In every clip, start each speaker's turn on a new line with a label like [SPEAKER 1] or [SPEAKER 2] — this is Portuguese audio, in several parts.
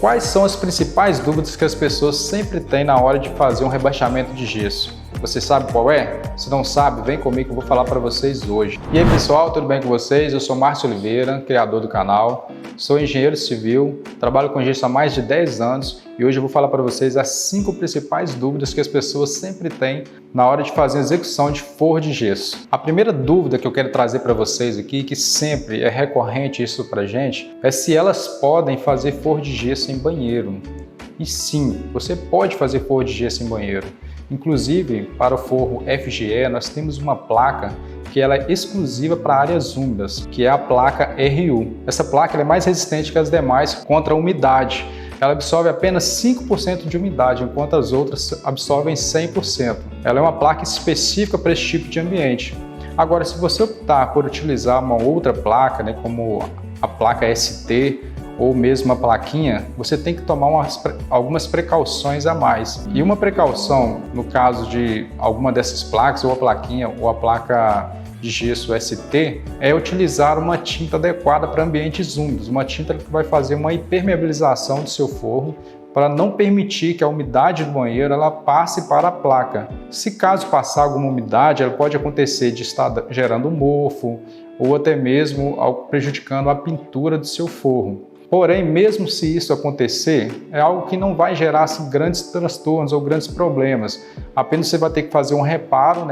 [SPEAKER 1] Quais são as principais dúvidas que as pessoas sempre têm na hora de fazer um rebaixamento de gesso? Você sabe qual é? Se não sabe, vem comigo que eu vou falar para vocês hoje. E aí pessoal, tudo bem com vocês? Eu sou Márcio Oliveira, criador do canal. Sou engenheiro civil, trabalho com gesso há mais de 10 anos e hoje eu vou falar para vocês as 5 principais dúvidas que as pessoas sempre têm na hora de fazer a execução de forro de gesso. A primeira dúvida que eu quero trazer para vocês aqui, que sempre é recorrente isso para a gente, é se elas podem fazer forro de gesso em banheiro. E sim, você pode fazer forro de gesso em banheiro. Inclusive, para o forro FGE, nós temos uma placa que ela é exclusiva para áreas úmidas, que é a placa RU. Essa placa é mais resistente que as demais contra a umidade. Ela absorve apenas 5% de umidade, enquanto as outras absorvem 100%. Ela é uma placa específica para esse tipo de ambiente. Agora, se você optar por utilizar uma outra placa, como a placa ST, ou mesmo a plaquinha, você tem que tomar algumas precauções a mais. E uma precaução, no caso de alguma dessas placas, ou a plaquinha, ou a placa de gesso ST, é utilizar uma tinta adequada para ambientes úmidos, uma tinta que vai fazer uma impermeabilização do seu forro, para não permitir que a umidade do banheiro ela passe para a placa. Se caso passar alguma umidade, ela pode acontecer de estar gerando mofo, ou até mesmo prejudicando a pintura do seu forro. Porém, mesmo se isso acontecer, é algo que não vai gerar grandes transtornos ou grandes problemas. Apenas você vai ter que fazer um reparo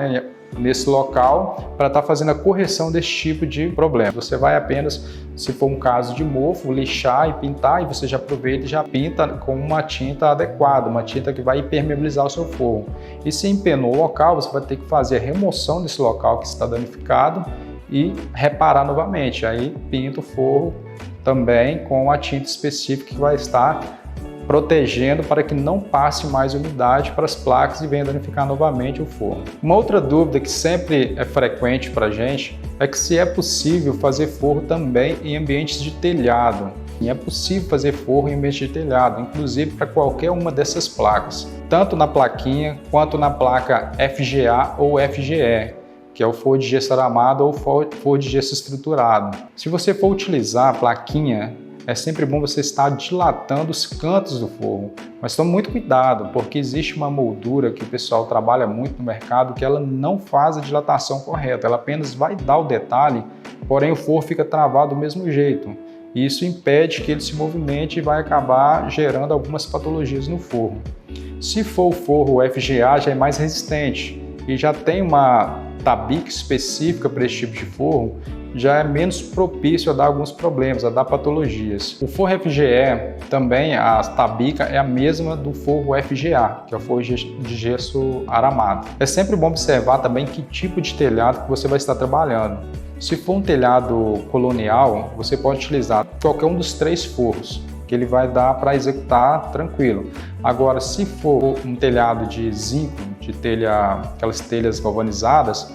[SPEAKER 1] nesse local para estar fazendo a correção desse tipo de problema. Você vai apenas, se for um caso de mofo, lixar e pintar, e você já aproveita e já pinta com uma tinta adequada, uma tinta que vai impermeabilizar o seu forro. E se empenou o local, você vai ter que fazer a remoção desse local que está danificado e reparar novamente. Aí pinta o forro também com a tinta específica que vai estar protegendo para que não passe mais umidade para as placas e venha danificar novamente o forro. Uma outra dúvida que sempre é frequente para a gente é que se é possível fazer forro também em ambientes de telhado. E é possível fazer forro em ambiente de telhado, inclusive para qualquer uma dessas placas, tanto na plaquinha quanto na placa FGA ou FGE, que é o forro de gesso aramado ou forro de gesso estruturado. Se você for utilizar a plaquinha, é sempre bom você estar dilatando os cantos do forro, mas tome muito cuidado, porque existe uma moldura que o pessoal trabalha muito no mercado que ela não faz a dilatação correta, ela apenas vai dar o detalhe, porém o forro fica travado do mesmo jeito. E isso impede que ele se movimente e vai acabar gerando algumas patologias no forro. Se for o forro FGA, já é mais resistente e já tem uma tabique específica para esse tipo de forro, já é menos propício a dar alguns problemas, a dar patologias. O forro FGE também, a tabica é a mesma do forro FGA, que é o forro de gesso aramado. É sempre bom observar também que tipo de telhado que você vai estar trabalhando. Se for um telhado colonial, você pode utilizar qualquer um dos 3 forros, que ele vai dar para executar tranquilo. Agora, se for um telhado de zinco, de aquelas telhas galvanizadas,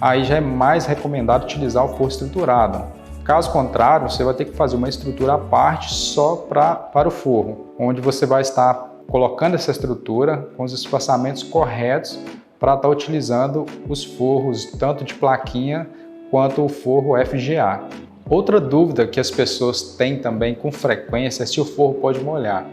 [SPEAKER 1] aí já é mais recomendado utilizar o forro estruturado. Caso contrário, você vai ter que fazer uma estrutura à parte só para o forro, onde você vai estar colocando essa estrutura com os espaçamentos corretos para estar utilizando os forros tanto de plaquinha quanto o forro FGA. Outra dúvida que as pessoas têm também com frequência é se o forro pode molhar.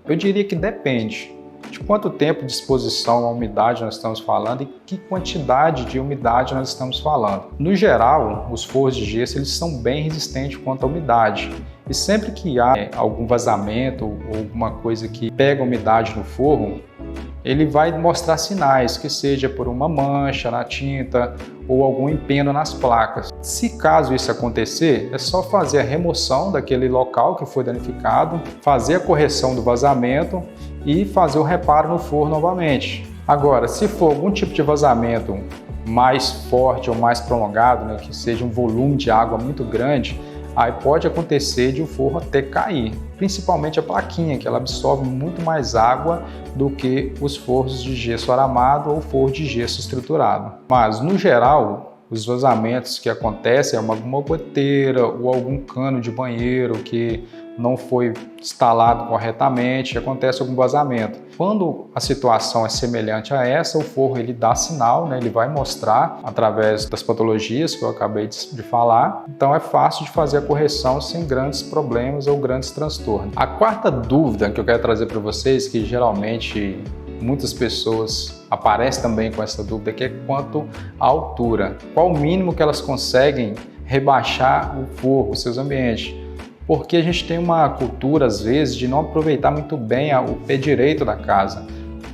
[SPEAKER 1] Eu diria que depende de quanto tempo de exposição à umidade nós estamos falando e que quantidade de umidade nós estamos falando. No geral, os forros de gesso eles são bem resistentes quanto à umidade. E sempre que há algum vazamento ou alguma coisa que pega umidade no forro, ele vai mostrar sinais, que seja por uma mancha na tinta ou algum empeno nas placas. Se caso isso acontecer, é só fazer a remoção daquele local que foi danificado, fazer a correção do vazamento e fazer o reparo no forro novamente. Agora, se for algum tipo de vazamento mais forte ou mais prolongado, que seja um volume de água muito grande, aí pode acontecer de o forro até cair, principalmente a plaquinha, que ela absorve muito mais água do que os forros de gesso aramado ou forro de gesso estruturado. Mas, no geral, os vazamentos que acontecem é alguma goteira ou algum cano de banheiro que não foi instalado corretamente, acontece algum vazamento. Quando a situação é semelhante a essa, o forro ele dá sinal, né? Ele vai mostrar através das patologias que eu acabei de falar. Então é fácil de fazer a correção sem grandes problemas ou grandes transtornos. A quarta dúvida que eu quero trazer para vocês, que geralmente muitas pessoas aparecem também com essa dúvida, que é quanto à altura. Qual o mínimo que elas conseguem rebaixar o forro, os seus ambientes? Porque a gente tem uma cultura, às vezes, de não aproveitar muito bem o pé direito da casa.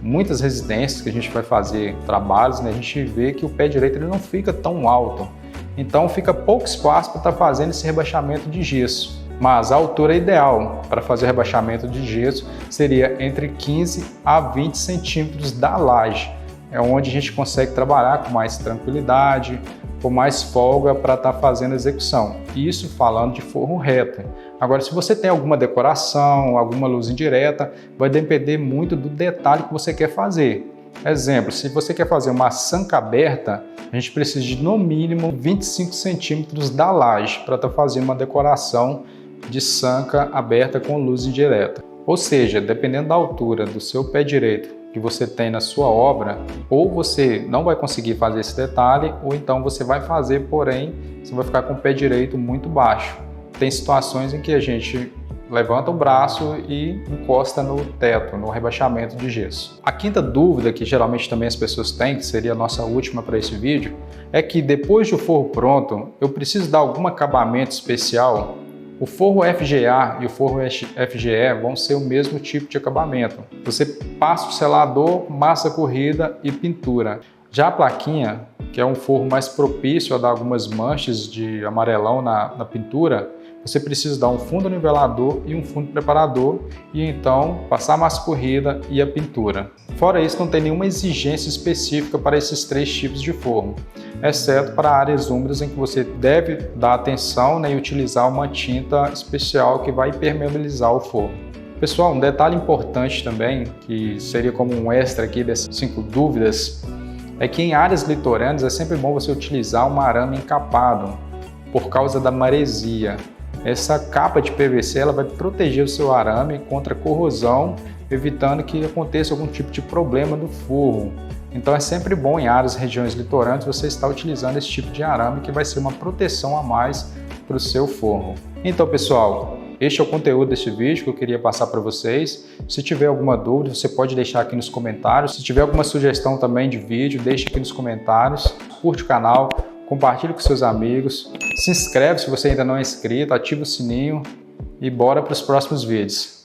[SPEAKER 1] Muitas residências que a gente vai fazer trabalhos, né, a gente vê que o pé direito ele não fica tão alto. Então fica pouco espaço para estar fazendo esse rebaixamento de gesso. Mas a altura ideal para fazer o rebaixamento de gesso seria entre 15 a 20 centímetros da laje. É onde a gente consegue trabalhar com mais tranquilidade, com mais folga para estar fazendo a execução. Isso falando de forro reto. Agora, se você tem alguma decoração, alguma luz indireta, vai depender muito do detalhe que você quer fazer. Exemplo, se você quer fazer uma sanca aberta, a gente precisa de no mínimo 25 centímetros da laje para estar fazendo uma decoração de sanca aberta com luz indireta. Ou seja, dependendo da altura do seu pé direito que você tem na sua obra, ou você não vai conseguir fazer esse detalhe, ou então você vai fazer, porém, você vai ficar com o pé direito muito baixo. Tem situações em que a gente levanta o braço e encosta no teto, no rebaixamento de gesso. A quinta dúvida que geralmente também as pessoas têm, que seria a nossa última para esse vídeo, é que depois do forro pronto, eu preciso dar algum acabamento especial? O forro FGA e o forro FGE vão ser o mesmo tipo de acabamento. Você passa o selador, massa corrida e pintura. Já a plaquinha, que é um forro mais propício a dar algumas manchas de amarelão na pintura, você precisa dar um fundo nivelador e um fundo preparador e então passar a massa corrida e a pintura. Fora isso, não tem nenhuma exigência específica para esses três tipos de forro, exceto para áreas úmidas em que você deve dar atenção, né, e utilizar uma tinta especial que vai impermeabilizar o forro. Pessoal, um detalhe importante também, que seria como um extra aqui dessas 5 dúvidas, é que em áreas litorâneas é sempre bom você utilizar um arame encapado por causa da maresia. Essa capa de PVC ela vai proteger o seu arame contra corrosão, evitando que aconteça algum tipo de problema do forro. Então é sempre bom em áreas e regiões litorâneas você estar utilizando esse tipo de arame que vai ser uma proteção a mais para o seu forro. Então pessoal, este é o conteúdo deste vídeo que eu queria passar para vocês. Se tiver alguma dúvida, você pode deixar aqui nos comentários. Se tiver alguma sugestão também de vídeo, deixe aqui nos comentários. Curte o canal, compartilhe com seus amigos, se inscreve se você ainda não é inscrito, ativa o sininho e bora para os próximos vídeos.